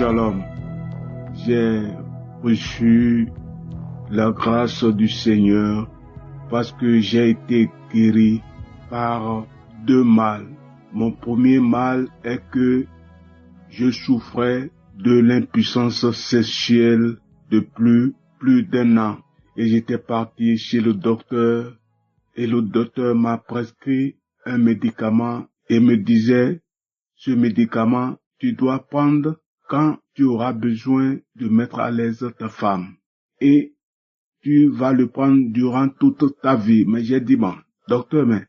Shalom. J'ai reçu la grâce du Seigneur parce que j'ai été guéri par deux mal. Mon premier mal est que je souffrais de l'impuissance sexuelle depuis plus d'un an. Et j'étais parti chez le docteur et le docteur m'a prescrit un médicament et me disait, ce médicament, tu dois prendre quand tu auras besoin de mettre à l'aise ta femme. Et tu vas le prendre durant toute ta vie. Mais j'ai dit, bon, docteur, mais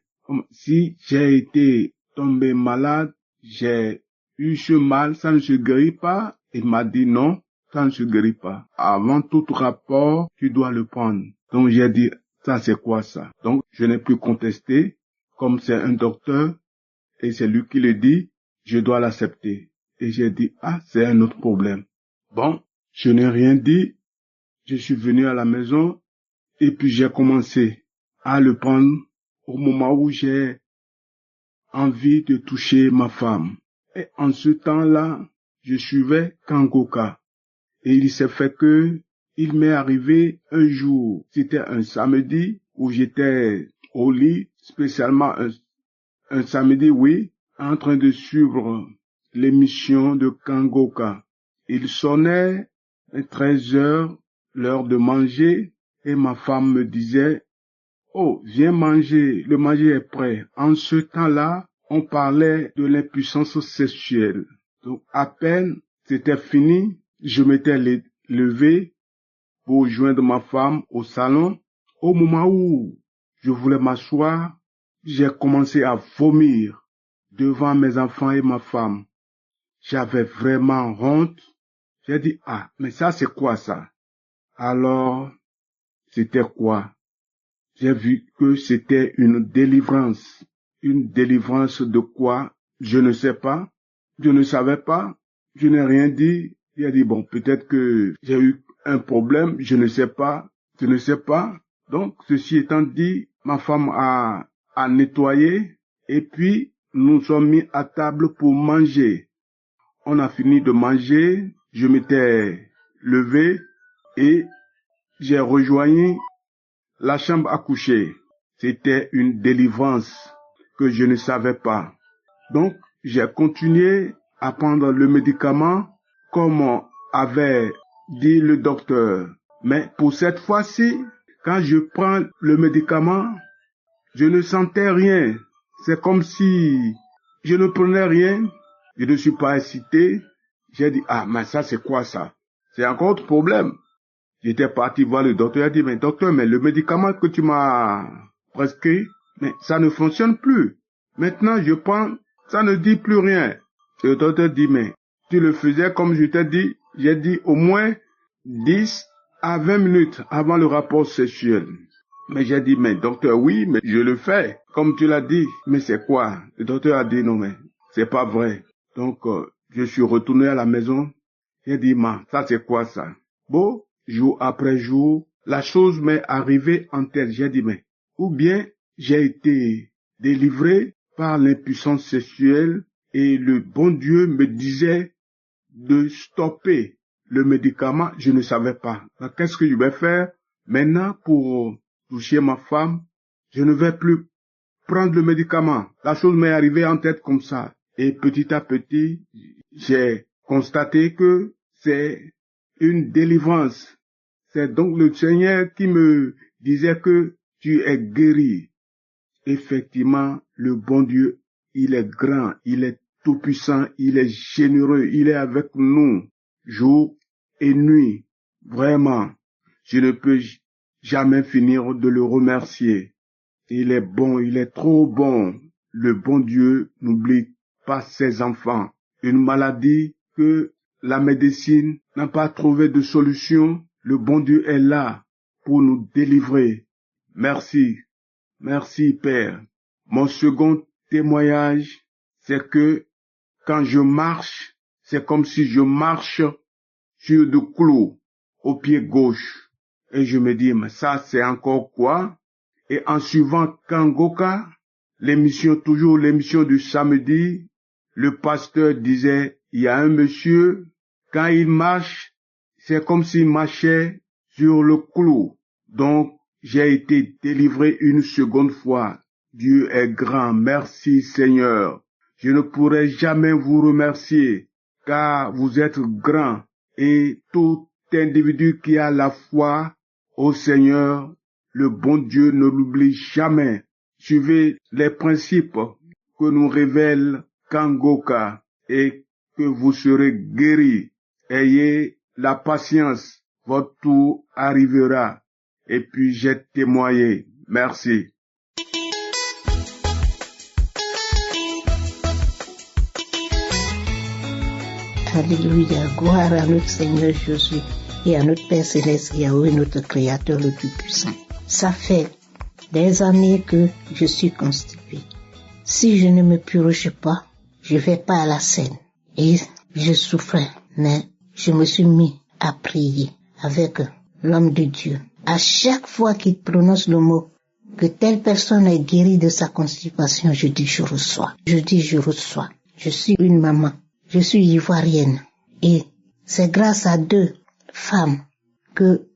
si j'ai été tombé malade, j'ai eu ce mal, ça ne se guérit pas. Il m'a dit non, ça ne se guérit pas. Avant tout rapport, tu dois le prendre. Donc j'ai dit, ça c'est quoi ça? Donc je n'ai plus contesté, comme c'est un docteur, et c'est lui qui le dit, je dois l'accepter. Et j'ai dit, ah, c'est un autre problème. Bon, je n'ai rien dit, je suis venu à la maison, et puis j'ai commencé à le prendre au moment où j'ai envie de toucher ma femme. Et en ce temps-là, je suivais Kangoka. Et il s'est fait que, il m'est arrivé un jour, c'était un samedi, où j'étais au lit, spécialement un samedi, oui, en train de suivre l'émission de Kangoka. Il sonnait 13 heures, l'heure de manger, et ma femme me disait, oh, viens manger, le manger est prêt. En ce temps-là, on parlait de l'impuissance sexuelle. Donc, à peine c'était fini, je m'étais levé pour joindre ma femme au salon. Au moment où je voulais m'asseoir, j'ai commencé à vomir devant mes enfants et ma femme. J'avais vraiment honte. J'ai dit, ah, mais ça c'est quoi ça? Alors, c'était quoi? J'ai vu que c'était une délivrance. Une délivrance de quoi? Je ne sais pas. Je ne savais pas. Je n'ai rien dit. Il a dit, bon, peut-être que j'ai eu un problème. Je ne sais pas. Je ne sais pas. Donc, ceci étant dit, ma femme a nettoyé. Et puis, nous sommes mis à table pour manger. On a fini de manger. Je m'étais levé et j'ai rejoint la chambre à coucher. C'était une délivrance que je ne savais pas. Donc, j'ai continué à prendre le médicament comme avait dit le docteur. Mais pour cette fois-ci, quand je prends le médicament, je ne sentais rien. C'est comme si je ne prenais rien. Je ne suis pas excité. J'ai dit, ah, mais ça c'est quoi ça? C'est encore autre problème. J'étais parti voir le docteur, il a dit, mais docteur, mais le médicament que tu m'as prescrit, mais ça ne fonctionne plus. Maintenant, je prends, ça ne dit plus rien. Et le docteur dit, mais tu le faisais comme je t'ai dit, j'ai dit au moins 10 à 20 minutes avant le rapport sexuel. Mais j'ai dit, mais docteur, oui, mais je le fais, comme tu l'as dit. Mais c'est quoi? Le docteur a dit, non, mais c'est pas vrai. Donc, je suis retourné à la maison. J'ai dit, ça c'est quoi ça? Bon, jour après jour, la chose m'est arrivée en tête. J'ai dit, mais, ou bien j'ai été délivré par l'impuissance sexuelle et le bon Dieu me disait de stopper le médicament. Je ne savais pas. Qu'est-ce que je vais faire maintenant pour toucher ma femme? Je ne vais plus prendre le médicament. La chose m'est arrivée en tête comme ça. Et petit à petit, j'ai constaté que c'est une délivrance. C'est donc le Seigneur qui me disait que tu es guéri. Effectivement, le bon Dieu, il est grand, il est tout-puissant, il est généreux, il est avec nous, jour et nuit. Vraiment, je ne peux jamais finir de le remercier. Il est bon, il est trop bon. Le bon Dieu n'oublie pas ses enfants. Une maladie que la médecine n'a pas trouvé de solution, le bon Dieu est là pour nous délivrer. Merci. Merci, Père. Mon second témoignage, c'est que quand je marche, c'est comme si je marche sur du clous au pied gauche. Et je me dis, mais ça, c'est encore quoi? Et en suivant Kangoka, toujours l'émission du samedi, le pasteur disait, il y a un monsieur, Quand il marche, c'est comme s'il marchait sur le clou. Donc, j'ai été délivré une seconde fois. Dieu est grand. Merci Seigneur. Je ne pourrai jamais vous remercier, car vous êtes grand. Et tout individu qui a la foi au Seigneur, le bon Dieu ne l'oublie jamais. Suivez les principes que nous révèle Kangoka et que vous serez guéris. Ayez la patience, votre tour arrivera. Et puis j'ai témoigné. Merci. Alléluia, gloire à notre Seigneur Jésus et à notre Père Céleste, Yahweh, notre Créateur le Tout-Puissant. Ça fait des années que je suis constipée. Si je ne me purge pas, je vais pas à la scène. Et je souffrais, mais je me suis mis à prier avec l'homme de Dieu. À chaque fois qu'il prononce le mot que telle personne est guérie de sa constipation, je dis je reçois. Je dis je reçois. Je suis une maman. Je suis ivoirienne. Et c'est grâce à 2 femmes que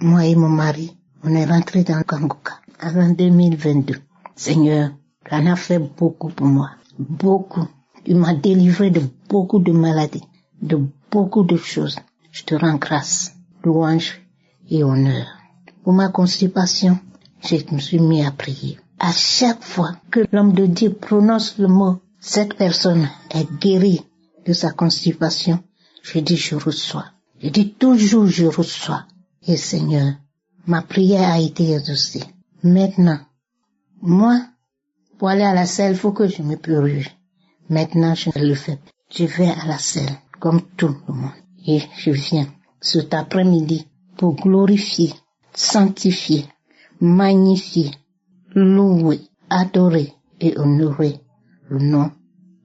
moi et mon mari, on est rentrés dans le Kangoka avant 2022. Seigneur, tu en as fait beaucoup pour moi. Beaucoup. Tu m'as délivré de beaucoup de maladies, de beaucoup de choses. Je te rends grâce, louange et honneur. Pour ma constipation, je me suis mis à prier. À chaque fois que l'homme de Dieu prononce le mot, cette personne est guérie de sa constipation, je dis je reçois. Je dis toujours je reçois. Et Seigneur, ma prière a été exaucée. Maintenant, moi, pour aller à la selle, il faut que je me purge. Maintenant, je ne le fais pas. Je vais à la selle, comme tout le monde. Et je viens cet après-midi pour glorifier, sanctifier, magnifier, louer, adorer et honorer le nom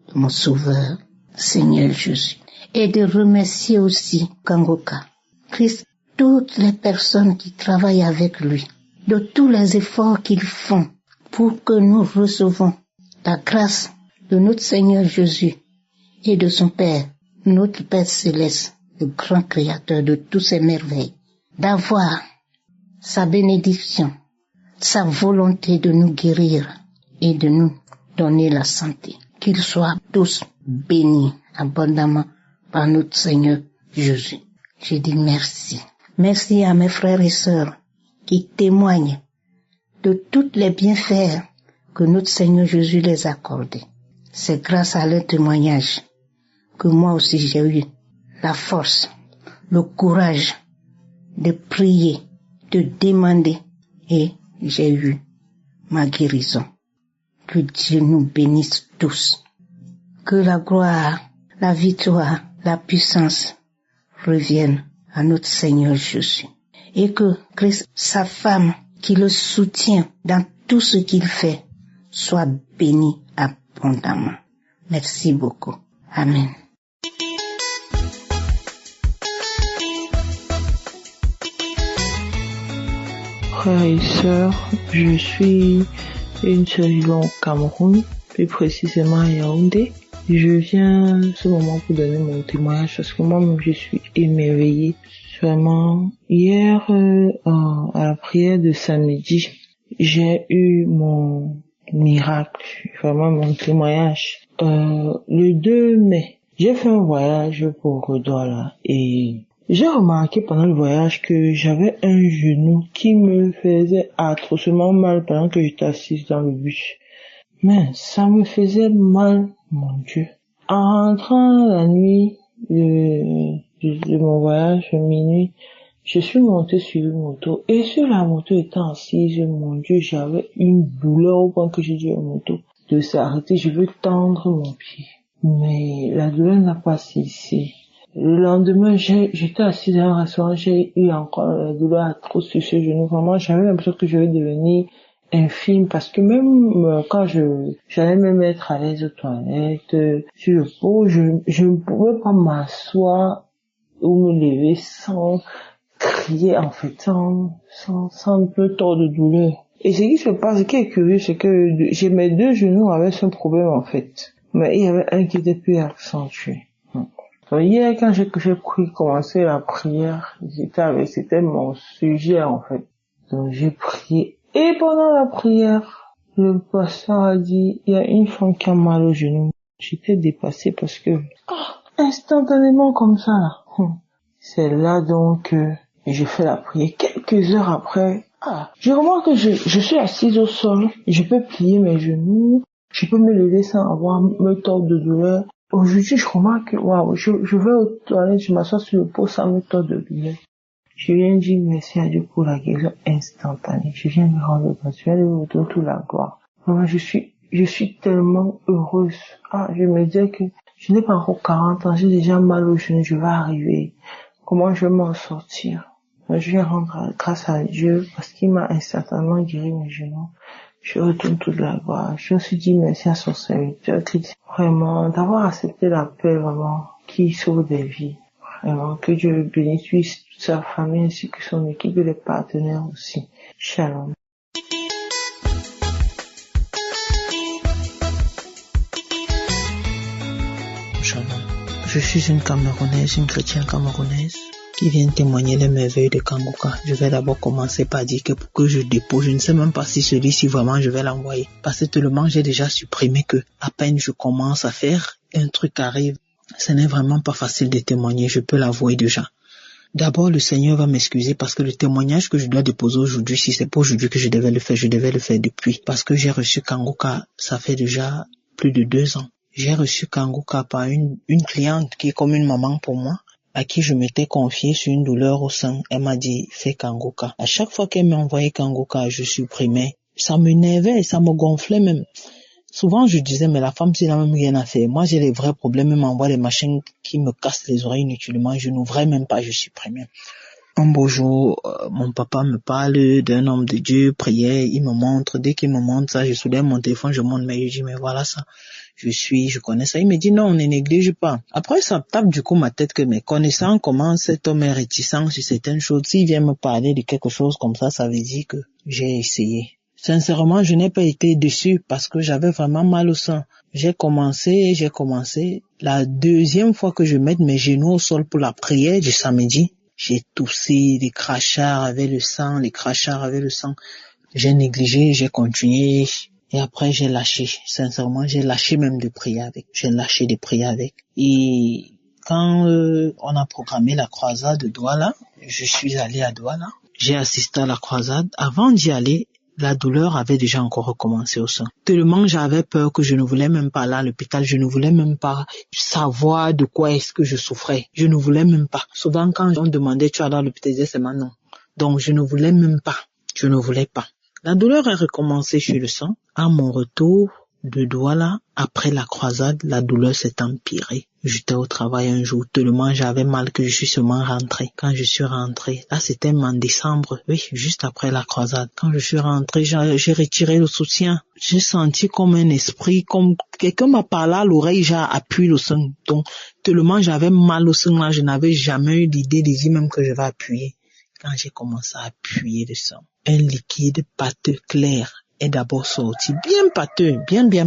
de mon Sauveur, Seigneur Jésus. Et de remercier aussi Kangoka, Christ, toutes les personnes qui travaillent avec lui, de tous les efforts qu'ils font pour que nous recevons la grâce de notre Seigneur Jésus et de son Père, notre Père Céleste, le grand Créateur de toutes ces merveilles, d'avoir sa bénédiction, sa volonté de nous guérir et de nous donner la santé. Qu'ils soient tous bénis abondamment par notre Seigneur Jésus. Je dis merci. Merci à mes frères et sœurs qui témoignent de tous les bienfaits que notre Seigneur Jésus les a accordés. C'est grâce à leur témoignage que moi aussi j'ai eu la force, le courage de prier, de demander et j'ai eu ma guérison. Que Dieu nous bénisse tous. Que la gloire, la victoire, la puissance reviennent à notre Seigneur Jésus. Et que Christ, sa femme, qui le soutient dans tout ce qu'il fait, soit béni abondamment. Merci beaucoup. Amen. Frères et sœurs, je suis une sœur au Cameroun, plus précisément à Yaoundé. Je viens ce moment pour donner mon témoignage parce que moi-même je suis émerveillée. Vraiment, hier à la prière de samedi, j'ai eu mon miracle, vraiment mon témoignage. Le 2 mai, j'ai fait un voyage pour Douala et j'ai remarqué pendant le voyage que j'avais un genou qui me faisait atrocement mal pendant que j'étais assise dans le bus. Mais ça me faisait mal, mon Dieu. En rentrant la nuit de mon voyage, minuit, je suis montée sur une moto. Et sur la moto étant assise, mon Dieu, j'avais une douleur au point que j'ai dit à la moto de s'arrêter. Je veux tendre mon pied. Mais la douleur n'a pas cessé. Le lendemain, j'étais assise dans un restaurant, j'ai eu encore la douleur atroce sur ce genou. Vraiment, j'avais l'impression que je vais devenir infime parce que même quand j'allais me mettre à l'aise aux toilettes, sur le pot, je ne pouvais pas m'asseoir ou me lever sans crier, en fait, sans un peu trop de douleur. Et ce qui se passe, ce qui est curieux, c'est que j'ai mes 2 genoux avaient ce problème, en fait. Mais il y avait un qui était plus accentué. Hier, quand j'ai commencé la prière, c'était mon sujet, en fait. Donc, j'ai prié. Et pendant la prière, le pasteur a dit, il y a une femme qui a mal au genou. J'étais dépassée parce que, instantanément comme ça, là. C'est là donc, j'ai fait la prière. Quelques heures après, je remarque que je suis assise au sol. Je peux plier mes genoux. Je peux me lever sans avoir me tordre de douleur. Aujourd'hui, je remarque que, je vais aux toilettes, je m'assois sur le pot sans me tordre de douleur. Je viens dire merci à Dieu pour la guérison instantanée. Je viens me rendre grâce. Je viens de vous donner toute la gloire. Vraiment, je suis tellement heureuse. Je me disais que je n'ai pas encore 40 ans, j'ai déjà mal au genou, je vais arriver. Comment je vais m'en sortir? Je viens rendre grâce à Dieu parce qu'il m'a instantanément guéri mes genoux. Je retourne toute la gloire. Je me suis dit merci à son serviteur qui dit vraiment d'avoir accepté l'appel vraiment qui sauve des vies. Vraiment que Dieu bénisse toute sa famille ainsi que son équipe et les partenaires aussi. Shalom. Shalom. Je suis une Camerounaise, une chrétienne camerounaise qui vient témoigner les merveilles de Kangoka. Je vais d'abord commencer par dire que pour que je dépose, je ne sais même pas si celui-ci vraiment je vais l'envoyer. Parce que tellement j'ai déjà supprimé que à peine je commence à faire, un truc arrive. Ce n'est vraiment pas facile de témoigner, je peux l'avouer déjà. D'abord, le Seigneur va m'excuser parce que le témoignage que je dois déposer aujourd'hui, si c'est pas aujourd'hui que je devais le faire, je devais le faire depuis. Parce que j'ai reçu Kangoka, ça fait déjà plus de 2 ans. J'ai reçu Kangoka par une cliente qui est comme une maman pour moi, à qui je m'étais confié sur une douleur au sein. Elle m'a dit, fais Kangoka. À chaque fois qu'elle m'envoyait Kangoka, je supprimais. Ça m'énervait, ça me gonflait même. Souvent, je disais, mais la femme, c'est n'a même rien à faire. Moi, j'ai les vrais problèmes. Elle m'envoie des machines qui me cassent les oreilles inutilement. Je n'ouvrais même pas, je supprimais. Un beau jour, mon papa me parle d'un homme de Dieu, prière, il me montre. Dès qu'il me montre ça, je soulève mon téléphone, je montre, mais je dis, mais voilà ça. Je connais ça. Il me dit, non, on ne néglige pas. Après, ça tape du coup ma tête que, mais connaissant comment cet homme est réticent sur certaines choses, s'il vient me parler de quelque chose comme ça veut dire que j'ai essayé. Sincèrement, je n'ai pas été déçu parce que j'avais vraiment mal au sein. J'ai commencé. La deuxième fois que je mets mes genoux au sol pour la prière du samedi, j'ai toussé, les crachats avec le sang. J'ai négligé, j'ai continué. Et après, j'ai lâché. Sincèrement, j'ai lâché même de prier avec. Et quand on a programmé la croisade de Douala, je suis allé à Douala. J'ai assisté à la croisade. Avant d'y aller, la douleur avait déjà encore recommencé au sein. Tellement j'avais peur que je ne voulais même pas aller à l'hôpital. Je ne voulais même pas savoir de quoi est-ce que je souffrais. Je ne voulais même pas. Souvent, quand on demandait, tu vas dans l'hôpital, je disais, c'est maintenant. Donc, je ne voulais pas. La douleur a recommencé chez le sang. À mon retour de Douala, après la croisade, la douleur s'est empirée. J'étais au travail un jour, tellement j'avais mal que je suis seulement rentré. Quand je suis rentré, là c'était en décembre, oui, juste après la croisade. Quand je suis rentré, j'ai retiré le soutien. J'ai senti comme un esprit, comme quelqu'un m'a parlé à l'oreille, j'ai appuyé le sein. Donc, tellement j'avais mal au sein, là, je n'avais jamais eu l'idée de dire même que je vais appuyer. Quand j'ai commencé à appuyer le sang, un liquide pâteux clair est d'abord sorti, bien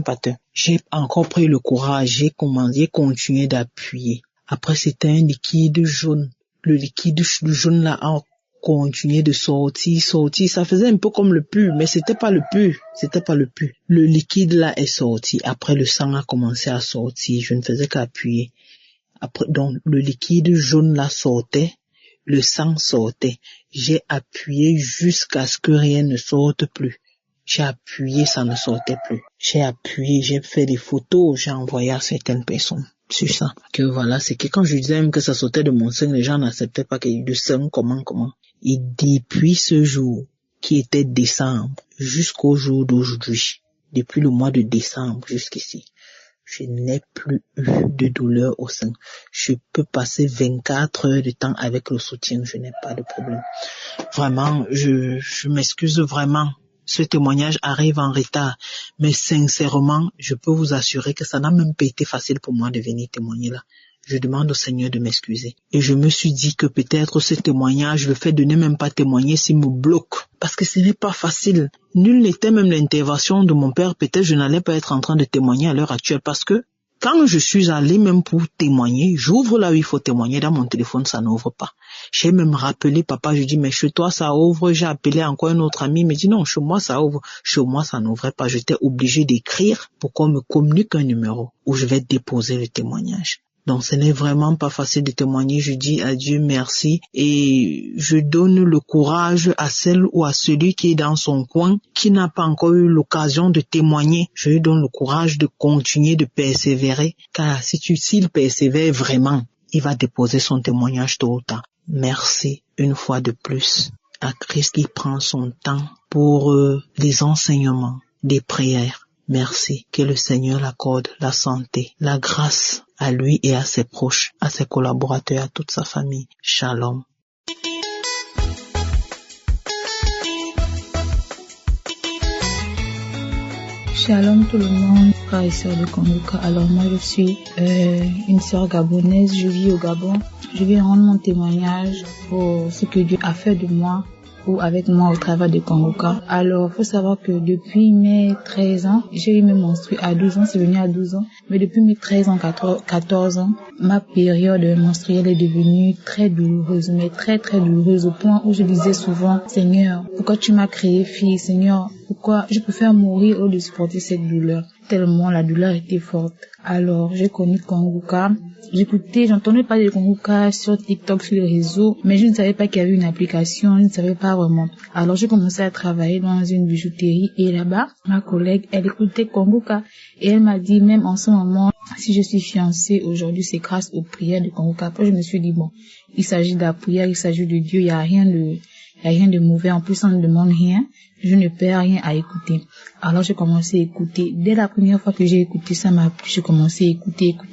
pâteux. J'ai encore pris le courage, j'ai continué d'appuyer. Après, c'était un liquide jaune. Le liquide jaune là a continué de sortir. Ça faisait un peu comme le pu, mais c'était pas le pu. Le liquide là est sorti. Après, le sang a commencé à sortir. Je ne faisais qu'appuyer. Après, donc, le liquide jaune là sortait. Le sang sortait. J'ai appuyé jusqu'à ce que rien ne sorte plus. J'ai appuyé, ça ne sortait plus. J'ai fait des photos, j'ai envoyé à certaines personnes sur ça. Que voilà, c'est que quand je disais même que ça sortait de mon sein, les gens n'acceptaient pas qu'il y ait du sang, comment. Et depuis ce jour, qui était décembre, jusqu'au jour d'aujourd'hui, depuis le mois de décembre jusqu'ici, je n'ai plus eu de douleur au sein. Je peux passer 24 heures de temps avec le soutien, je n'ai pas de problème. Vraiment, je m'excuse vraiment. Ce témoignage arrive en retard, mais sincèrement, je peux vous assurer que ça n'a même pas été facile pour moi de venir témoigner là. Je demande au Seigneur de m'excuser. Et je me suis dit que peut-être ce témoignage, le fait de ne même pas témoigner, s'il me bloque. Parce que ce n'est pas facile. Nul n'était même l'intervention de mon père. Peut-être je n'allais pas être en train de témoigner à l'heure actuelle parce que quand je suis allée même pour témoigner, j'ouvre là où il faut témoigner, dans mon téléphone, ça n'ouvre pas. J'ai même rappelé papa, je dis, mais chez toi, ça ouvre. J'ai appelé encore un autre ami, il me dit, non, chez moi, ça ouvre. Chez moi, ça n'ouvrait pas. J'étais obligée d'écrire pour qu'on me communique un numéro où je vais déposer le témoignage. Donc, ce n'est vraiment pas facile de témoigner. Je dis à Dieu merci et je donne le courage à celle ou à celui qui est dans son coin, qui n'a pas encore eu l'occasion de témoigner. Je lui donne le courage de continuer, de persévérer, car s'il persévère vraiment, il va déposer son témoignage tôt ou tard. Merci une fois de plus à Christ qui prend son temps pour les enseignements, des prières. Merci, que le Seigneur l'accorde la santé, la grâce à lui et à ses proches, à ses collaborateurs, à toute sa famille. Shalom. Shalom tout le monde, frères et sœurs de Kongoka. Alors moi je suis une sœur gabonaise, je vis au Gabon. Je vais rendre mon témoignage pour ce que Dieu a fait de moi ou avec moi au travers de Kongoka. Alors, faut savoir que depuis mes 13 ans, j'ai eu mes menstrues à 12 ans, c'est venu à 12 ans, mais depuis mes 13 ans, 14 ans, ma période menstruelle est devenue très douloureuse, mais très très douloureuse au point où je disais souvent, Seigneur, pourquoi tu m'as créé fille, Seigneur, pourquoi je préfère mourir au lieu de supporter cette douleur, tellement la douleur était forte. Alors, j'ai connu Kongoka. J'entendais parler de Kongoka sur TikTok, sur les réseaux, mais je ne savais pas qu'il y avait une application, je ne savais pas vraiment. Alors, j'ai commencé à travailler dans une bijouterie et là-bas, ma collègue, elle écoutait Kongoka et elle m'a dit, même en ce moment, si je suis fiancée aujourd'hui, c'est grâce aux prières de Kongoka. Après, je me suis dit, bon, il s'agit de la prière, il s'agit de Dieu, il n'y a rien de mauvais. En plus, on ne demande rien. Je ne perds rien à écouter. Alors, j'ai commencé à écouter. Dès la première fois que j'ai écouté, ça m'a plu. J'ai commencé à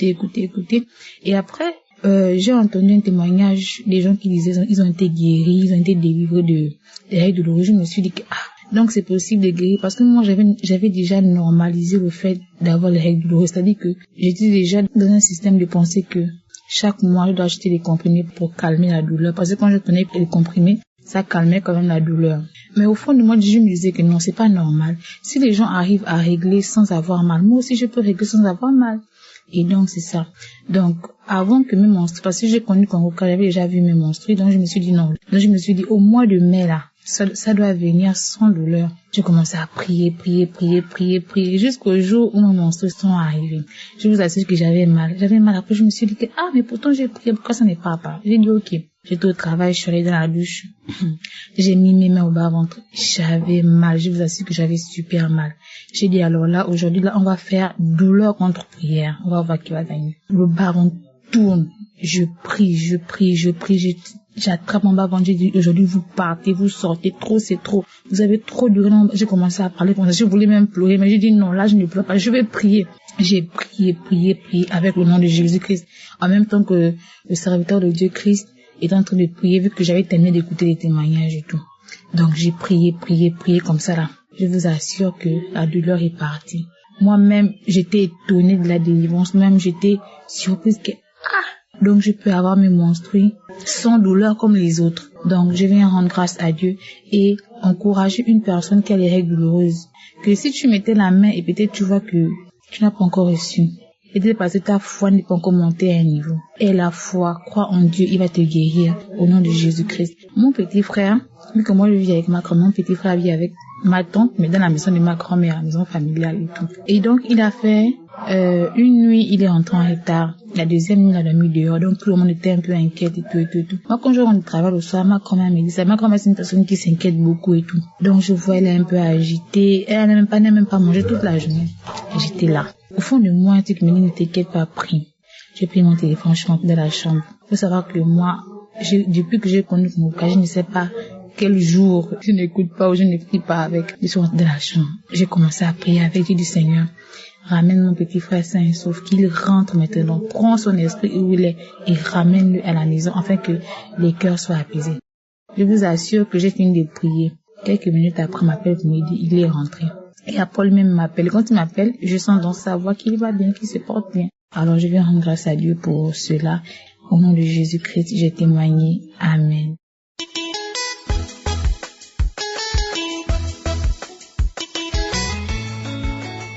écouter. Et après, j'ai entendu un témoignage des gens qui disaient ils ont été guéris, ils ont été délivrés des règles douloureuses. Je me suis dit que, donc c'est possible de guérir. Parce que moi, j'avais déjà normalisé le fait d'avoir les règles douloureuses. C'est-à-dire que j'étais déjà dans un système de pensée que chaque mois, je dois acheter des comprimés pour calmer la douleur. Parce que quand je prenais les comprimés, ça calmait quand même la douleur. Mais au fond de moi, je me disais que non, c'est pas normal. Si les gens arrivent à régler sans avoir mal, moi aussi je peux régler sans avoir mal. Et donc c'est ça. Donc avant que mes menstrues, parce que j'ai connu Kongoka, j'avais déjà vu mes menstrues, donc je me suis dit non. Donc je me suis dit au mois de mai là, ça doit venir sans douleur. J'ai commencé à prier, jusqu'au jour où mes menstrues sont arrivées. Je vous assure que j'avais mal. Après je me suis dit que mais pourtant j'ai prié, pourquoi ça n'est pas apparu? J'ai dit ok. J'étais au travail, je suis allée dans la douche. J'ai mis mes mains au bas-ventre. J'avais mal. Je vous assure que j'avais super mal. J'ai dit alors là, aujourd'hui, là, on va faire douleur contre prière. On va voir qui va gagner. Le bas-ventre tourne. Je prie. J'attrape mon bas-ventre. J'ai dit aujourd'hui, vous partez, vous sortez. Trop, c'est trop. Vous avez trop duré. J'ai commencé à parler comme ça. Je voulais même pleurer, mais j'ai dit non, là, je ne pleure pas. Je vais prier. J'ai prié avec le nom de Jésus-Christ. En même temps que le serviteur de Dieu Christ était en train de prier, vu que j'avais terminé d'écouter les témoignages et tout. Donc j'ai prié comme ça là. Je vous assure que la douleur est partie. Moi-même, j'étais étonnée de la délivrance. Même j'étais surprise que donc je peux avoir mes menstrues sans douleur comme les autres. Donc je viens rendre grâce à Dieu et encourager une personne qui a les règles douloureuses. Que si tu mettais la main et peut-être tu vois que tu n'as pas encore reçu, et peut-être parce que ta foi n'est pas encore montée à un niveau. Et la foi, crois en Dieu, il va te guérir au nom de Jésus-Christ. Mon petit frère, vu que moi je vis avec ma grand-mère, mon petit frère vit avec ma tante, mais dans la maison de ma grand-mère, la maison familiale et tout. Et donc il a fait une nuit, il est rentré en retard. La deuxième nuit, il a dormi dehors. Donc tout le monde était un peu inquiet et tout. Moi, quand je rentre du travail le soir, ma grand-mère me dit ça. Ma grand-mère, c'est une personne qui s'inquiète beaucoup et tout. Donc je vois, elle est un peu agitée. Elle n'a même pas mangé toute la journée. J'étais là. Au fond de moi, un truc me dit, ne t'inquiète pas, prie. J'ai pris mon téléphone, je suis rentrée dans la chambre. Il faut savoir que moi, depuis que j'ai connu Kongoka, je ne sais pas quel jour je n'écoute pas ou je ne prie pas avec. Je suis rentrée dans la chambre. J'ai commencé à prier avec. J'ai dit, Seigneur, ramène mon petit frère sain et sauf, qu'il rentre maintenant. Prends son esprit où il est et ramène-le à la maison afin que les cœurs soient apaisés. Je vous assure que j'ai fini de prier. Quelques minutes après, m'appelle pour me dire, il est rentré. Et après, lui-même m'appelle. Quand il m'appelle, je sens dans sa voix qu'il va bien, qu'il se porte bien. Alors, je vais rendre grâce à Dieu pour cela. Au nom de Jésus-Christ, j'ai témoigné. Amen.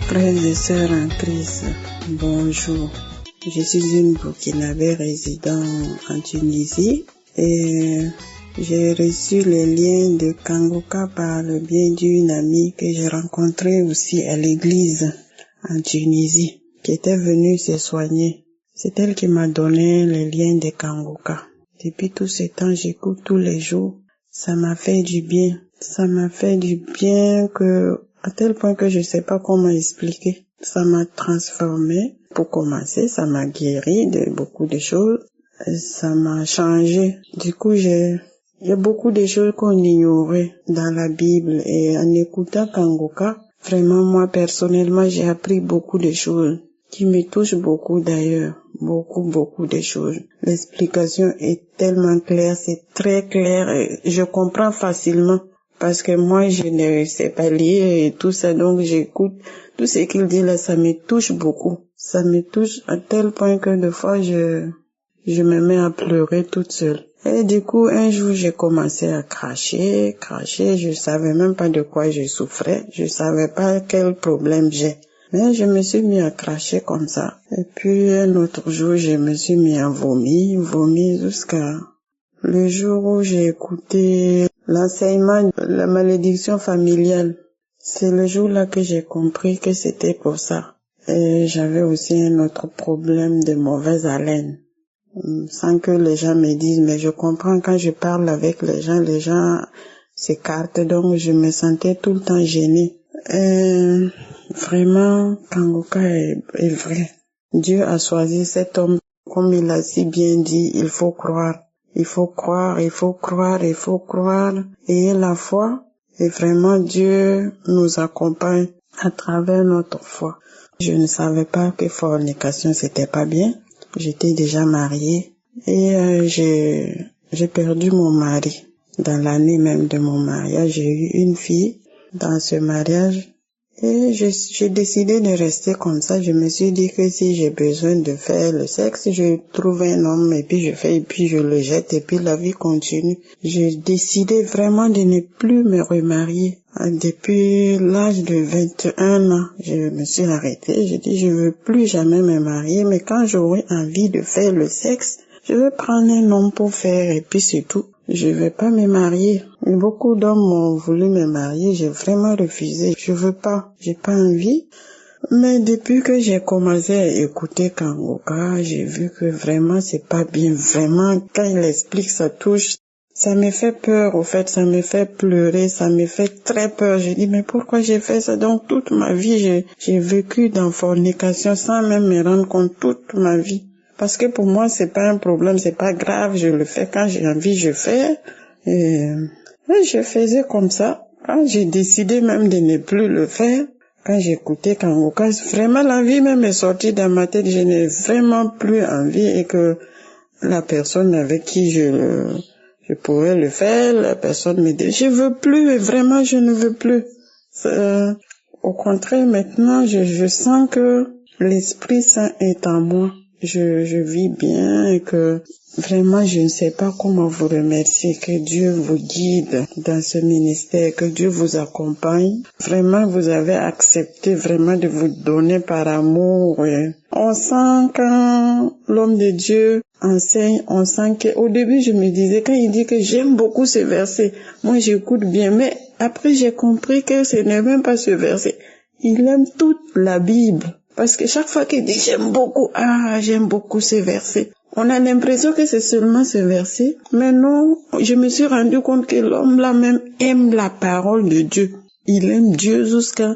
Frères et sœurs en Christ, Bonjour, je suis une Burkinabé résidant en Tunisie et j'ai reçu les liens de Kangoka par le biais d'une amie que j'ai rencontrée aussi à l'église en Tunisie, qui était venue se soigner. C'est elle qui m'a donné les liens de Kangoka. Depuis tout ce temps, j'écoute tous les jours. Ça m'a fait du bien. Ça m'a fait du bien à tel point que je sais pas comment expliquer. Ça m'a transformé. Pour commencer, ça m'a guéri de beaucoup de choses. Ça m'a changé. Du coup, il y a beaucoup de choses qu'on ignorait dans la Bible. Et en écoutant Kangoka, vraiment, moi, personnellement, j'ai appris beaucoup de choses qui me touchent beaucoup d'ailleurs. Beaucoup de choses. L'explication est tellement claire, c'est très clair. Et je comprends facilement. Parce que moi, je ne sais pas lire et tout ça, donc j'écoute. Tout ce qu'il dit là, ça me touche beaucoup. Ça me touche à tel point que des fois, je me mets à pleurer toute seule. Et du coup, un jour, j'ai commencé à cracher. Je savais même pas de quoi je souffrais. Je savais pas quel problème j'ai. Mais je me suis mis à cracher comme ça. Et puis, un autre jour, je me suis mis à vomir jusqu'à le jour où j'ai écouté l'enseignement de la malédiction familiale. C'est le jour-là que j'ai compris que c'était pour ça. Et j'avais aussi un autre problème de mauvaise haleine. Sans que les gens me disent, mais je comprends quand je parle avec les gens s'écartent, donc je me sentais tout le temps gênée. Et vraiment, Kangoka est vrai. Dieu a choisi cet homme, comme il a si bien dit, il faut croire. Il faut croire. Ayez la foi. Et vraiment, Dieu nous accompagne à travers notre foi. Je ne savais pas que fornication, c'était pas bien. J'étais déjà mariée. Et j'ai perdu mon mari. Dans l'année même de mon mariage, j'ai eu une fille. Dans ce mariage, et j'ai décidé de rester comme ça. Je me suis dit que si j'ai besoin de faire le sexe, je trouve un homme et puis je fais et puis je le jette et puis la vie continue. J'ai décidé vraiment de ne plus me remarier. Depuis l'âge de 21 ans, je me suis arrêtée. J'ai dit je veux plus jamais me marier, mais quand j'aurai envie de faire le sexe, je vais prendre un homme pour faire et puis c'est tout. Je vais pas me marier. Beaucoup d'hommes ont voulu me marier, j'ai vraiment refusé. Je veux pas, j'ai pas envie. Mais depuis que j'ai commencé à écouter Kangoka, j'ai vu que vraiment c'est pas bien. Vraiment, quand il explique, ça touche. Ça me fait peur, au fait, ça me fait pleurer, ça me fait très peur. J'ai dit, mais pourquoi j'ai fait ça? Donc toute ma vie, j'ai vécu dans fornication sans même me rendre compte toute ma vie. Parce que pour moi, c'est pas un problème, c'est pas grave, je le fais quand j'ai envie, je fais. Et je faisais comme ça. Quand j'ai décidé même de ne plus le faire, quand j'écoutais Kangoka, vraiment l'envie même est sortie dans ma tête, je n'ai vraiment plus envie et que la personne avec qui je pourrais le faire, la personne me dit, je veux plus, et vraiment je ne veux plus. Au contraire, maintenant, je sens que l'Esprit Saint est en moi. Je vis bien et que vraiment je ne sais pas comment vous remercier, que Dieu vous guide dans ce ministère, que Dieu vous accompagne. Vraiment vous avez accepté vraiment de vous donner par amour. Et on sent quand l'homme de Dieu enseigne, on sent qu'au début je me disais, quand il dit que j'aime beaucoup ce verset, moi j'écoute bien, mais après j'ai compris que ce n'est même pas ce verset. Il aime toute la Bible. Parce que chaque fois qu'il dit j'aime beaucoup ce verset, on a l'impression que c'est seulement ce verset. Mais non, je me suis rendu compte que l'homme là même aime la parole de Dieu. Il aime Dieu jusqu'à...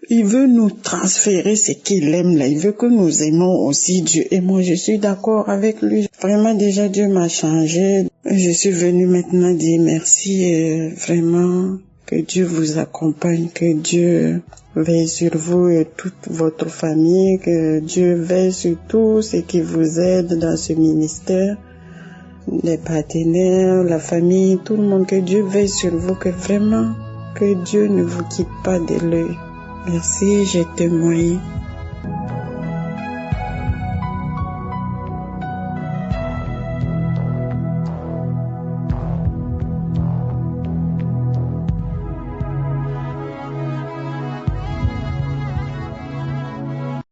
Il veut nous transférer ce qu'il aime là. Il veut que nous aimons aussi Dieu. Et moi je suis d'accord avec lui. Vraiment déjà Dieu m'a changé. Je suis venue maintenant dire merci et vraiment... Que Dieu vous accompagne, que Dieu veille sur vous et toute votre famille, que Dieu veille sur tous ceux qui vous aident dans ce ministère, les partenaires, la famille, tout le monde, que Dieu veille sur vous, que vraiment, que Dieu ne vous quitte pas de l'œil. Merci, j'ai témoigné.